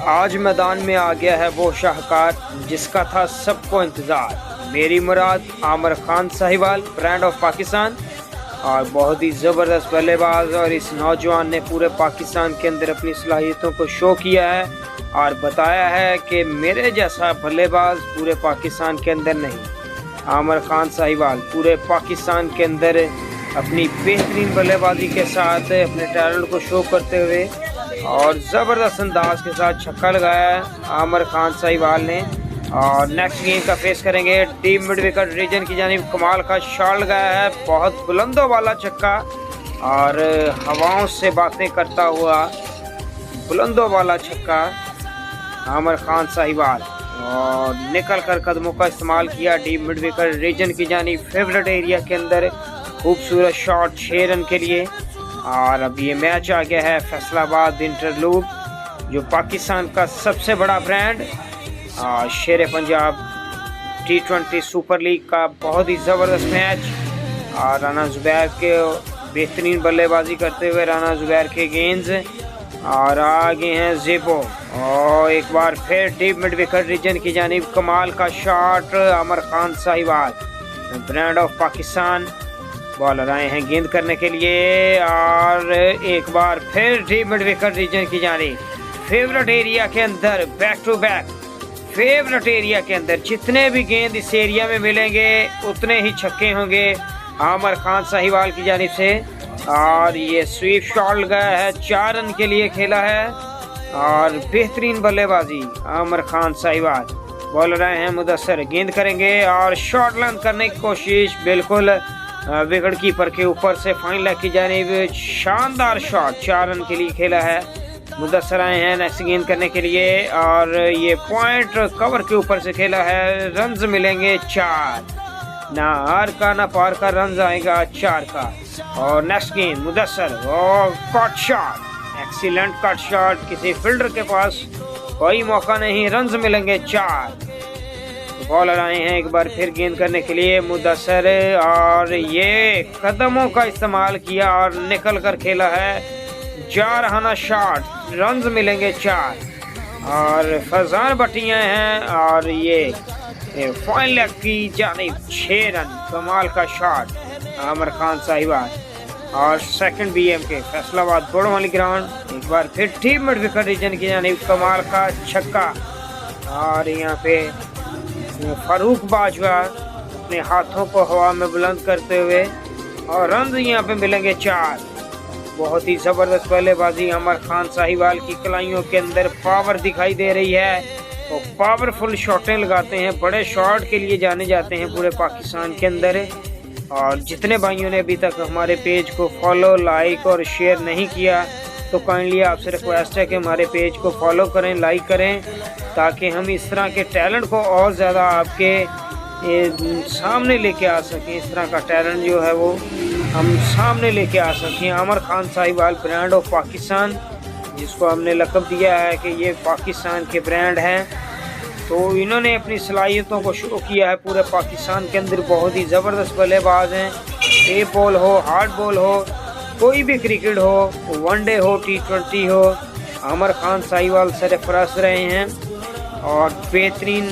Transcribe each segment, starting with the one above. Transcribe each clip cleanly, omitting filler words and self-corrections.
आज मैदान में आ गया है वो शाहकार जिसका था सबको इंतज़ार। मेरी मुराद आमिर खान साहिवाल, ब्रांड ऑफ पाकिस्तान। और बहुत ही ज़बरदस्त बल्लेबाज और इस नौजवान ने पूरे पाकिस्तान के अंदर अपनी सलाहियतों को शो किया है और बताया है कि मेरे जैसा बल्लेबाज पूरे पाकिस्तान के अंदर नहीं। आमिर खान साहिवाल पूरे पाकिस्तान के अंदर अपनी बेहतरीन बल्लेबाजी के साथ अपने टैलेंट को शो करते हुए और ज़बरदस्त अंदाज के साथ छक्का लगाया है आमिर खान साहिवाल ने। और नेक्स्ट गेम का फेस करेंगे टीम मिड विकेट रीजन की जानिब कमाल का शॉट लगाया है, बहुत बुलंदों वाला छक्का और हवाओं से बातें करता हुआ बुलंदों वाला छक्का आमिर खान साहिवाल। और निकल कर कदमों का इस्तेमाल किया टीम मिड विकेट रीजन की जानिब फेवरेट एरिया के अंदर, खूबसूरत शॉट 6 रन के लिए। और अब ये मैच आ गया है फैसलाबाद इंटरलूब, जो पाकिस्तान का सबसे बड़ा ब्रांड शेर पंजाब T20 सुपर लीग का बहुत ही ज़बरदस्त मैच। और राना जुबैर के बेहतरीन बल्लेबाजी करते हुए राना जुबैर के गेंद्स और आगे हैं ज़ेबो। और एक बार फिर टीम मिड विकेट रीजन की जानिब कमाल का shot Aamir Khan Sahiwal, brand of Pakistan. Bowler आए हैं गेंद करने के लिए और एक बार फिर टीम मिड विकेट रीजन की जानिब फेवरेट एरिया के अंदर back to back favourite area के अंदर जितने भी गेंद इस एरिया में मिलेंगे उतने ही छक्के होंगे आमिर खान साहिवाल की जानिब से। और ये स्वीप शॉट लगाया है, 4 रन के लिए खेला है और बेहतरीन बल्लेबाजी आमिर खान साहिवाल। बॉलर आए हैं मुदस्सर, गेंद करेंगे और शॉट लैंड करने की कोशिश, बिल्कुल विकेट कीपर के ऊपर से फाइन लेग की जानिब शानदार शॉट, 4 रन के लिए खेला है। मुदस्सर आए हैं नेक्स्ट गेंद करने के लिए और ये पॉइंट कवर के ऊपर से खेला है, रन्स मिलेंगे 4, ना हार का ना पार का, रन्स आएगा 4 का। और नेक्स्ट गेंद मुदस्सर और cut shot, excellent cut shot, किसी फील्डर के पास कोई मौका नहीं, रन्स मिलेंगे 4। बॉलर आए हैं एक बार फिर गेंद करने के लिए मुदस्सर और ये कदमों का इस्तेमाल किया और निकल कर खेला है, जारहाना शॉट, रन्स मिलेंगे 4। और फजान बटियाँ हैं और ये फाइन लेग की जानिब 6 रन, कमाल का शॉट आमिर खान साहिवाल। और सेकंड BM के फैसलाबाद बोड़ोवाली ग्राउंड, एक बार फिर टीम मिड विकेट रीजन की जानिब कमाल का छक्का। और यहाँ पे फारूक बाजवा अपने हाथों को हवा में बुलंद करते हुए और रन यहाँ पे मिलेंगे 4। बहुत ही ज़बरदस्त बल्लेबाजी आमिर खान साहिवाल की, कलाइयों के अंदर पावर दिखाई दे रही है और पावरफुल शॉटें लगाते हैं, बड़े शॉट के लिए जाने जाते हैं पूरे पाकिस्तान के अंदर। और जितने भाइयों ने अभी तक हमारे पेज को फॉलो, लाइक और शेयर नहीं किया तो काइंडली आपसे रिक्वेस्ट है कि हमारे पेज को फॉलो करें, लाइक करें, ताकि हम इस तरह के टैलेंट को और ज़्यादा आपके सामने लेके आ सकें। इस तरह का टैलेंट जो है वो हम सामने लेके आ सकें। आमिर खान साहिवाल ब्रांड ऑफ पाकिस्तान, जिसको हमने लक़ब दिया है कि ये पाकिस्तान के ब्रांड हैं, तो इन्होंने अपनी सलाहियतों को शो किया है पूरे पाकिस्तान के अंदर। बहुत ही ज़बरदस्त बल्लेबाज हैं, टेप बॉल हो, हार्ड बॉल हो, कोई भी क्रिकेट हो, वनडे हो, T20 हो, आमिर खान साहिवाल सरफराज रहे हैं और बेहतरीन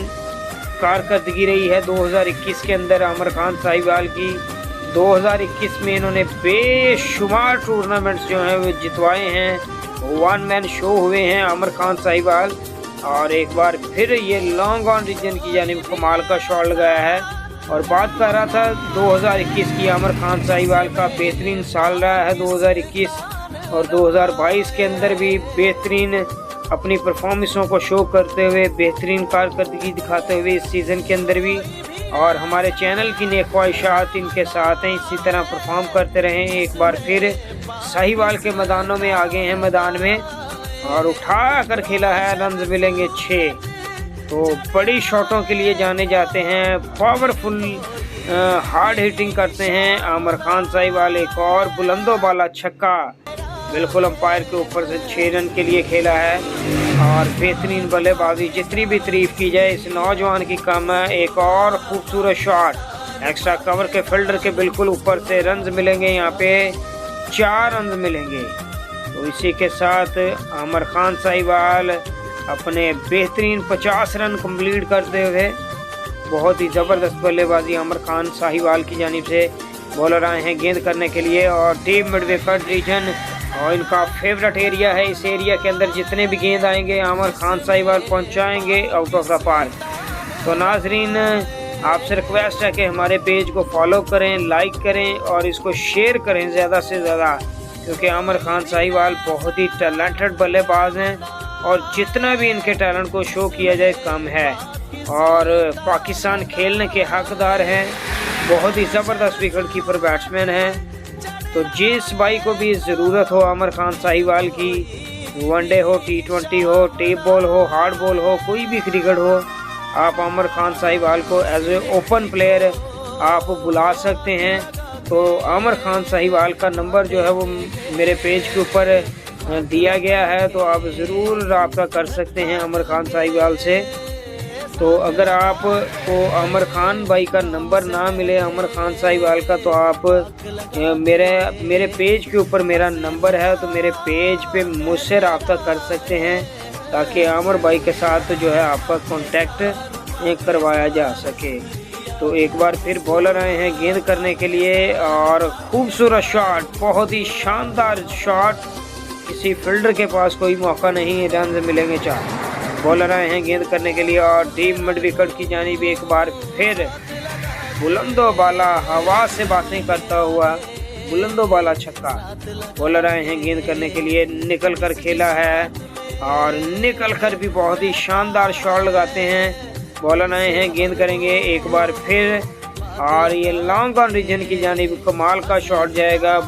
कारकर्दगी रही है 2021 के अंदर आमिर खान साहिवाल की। 2021 में इन्होंने बेशुमार टूर्नामेंट्स जो हैं वो जितवाए हैं, 1 मैन शो हुए हैं आमिर खान साहिवाल। और एक बार फिर ये लॉन्ग ऑन रीजन की जानिब कमाल का शॉट लगाया है। और बात कर रहा था 2021 की, आमिर खान साहिवाल का बेहतरीन साल रहा है 2021 और 2022 के अंदर भी बेहतरीन अपनी परफॉर्मेंसों को शो करते हुए बेहतरीन कारकर्दगी दिखाते हुए इस सीज़न के अंदर भी। और हमारे चैनल की नेक ख्वाहिशात इनके साथ हैं, इसी तरह परफॉर्म करते रहें। एक बार फिर साहिवाल के मैदानों में आगे हैं मैदान में और उठा कर खेला है, रन मिलेंगे 6। तो बड़ी शॉटों के लिए जाने जाते हैं, पावरफुल हार्ड हिटिंग करते हैं आमिर खान साहिवाल। एक और बुलंदों वाला छक्का बिल्कुल अंपायर के ऊपर से 6 रन के लिए खेला है। और बेहतरीन बल्लेबाजी, जितनी भी तारीफ की जाए इस नौजवान की कम है। एक और खूबसूरत शॉट, एक्स्ट्रा कवर के फील्डर के बिल्कुल ऊपर से, रन मिलेंगे यहाँ पे 4 रन मिलेंगे। तो इसी के साथ आमिर खान साहिवाल अपने बेहतरीन 50 रन कंप्लीट करते हुए। बहुत ही ज़बरदस्त बल्लेबाजी आमिर खान साहिवाल की जानिब से। बॉलर आए हैं गेंद करने के लिए और डीप मिड विकेट रीजन और इनका फेवरेट एरिया है। इस एरिया के अंदर जितने भी गेंद आएंगे आमिर खान साहिवाल पहुंचाएंगे आउट ऑफ द पार्क। तो नाजरीन, आपसे रिक्वेस्ट है कि हमारे पेज को फॉलो करें, लाइक करें और इसको शेयर करें ज़्यादा से ज़्यादा, क्योंकि आमिर खान साहिवाल बहुत ही टैलेंटेड बल्लेबाज हैं और जितना भी इनके टैलेंट को शो किया जाए कम है और पाकिस्तान खेलने के हकदार हैं। बहुत ही ज़बरदस्त विकेट कीपर बैट्समैन हैं। तो जिस भाई को भी ज़रूरत हो आमिर खान साहिवाल की, वनडे हो, T20 हो, टेप बॉल हो, हार्ड बॉल हो, कोई भी क्रिकेट हो, आप आमिर खान साहिवाल को एज ए ओपन प्लेयर आप बुला सकते हैं। तो आमिर खान साहिवाल का नंबर जो है वो मेरे पेज के ऊपर दिया गया है, तो आप ज़रूर रब्ता कर सकते हैं आमिर खान साहिवाल से। तो अगर आपको आमिर खान भाई का नंबर ना मिले, आमिर खान साहिवाल का, तो आप मेरे पेज के ऊपर मेरा नंबर है, तो मेरे पेज पे मुझसे रब्ता कर सकते हैं ताकि आमिर भाई के साथ जो है आपका कांटेक्ट करवाया जा सके। तो एक बार फिर बॉलर आए हैं गेंद करने के लिए और खूबसूरत शॉट, बहुत ही शानदार शॉट। किसी फील्डर के पास कोई मौका नहीं, रन मिलेंगे 4। बॉलर आए हैं गेंद करने के लिए और डीप मिड विकेट की जानिब एक बार फिर बुलंदो बाला हवा से बातें करता हुआ बुलंदो बाला छक्का। बॉलर आए हैं गेंद करने के लिए, निकल कर खेला है और निकल कर भी बहुत ही शानदार शॉट लगाते हैं। बॉलर आए हैं गेंद करेंगे एक बार फिर और ये लॉन्ग ऑन रीजन की जानिब कमाल का शॉट जाएगा।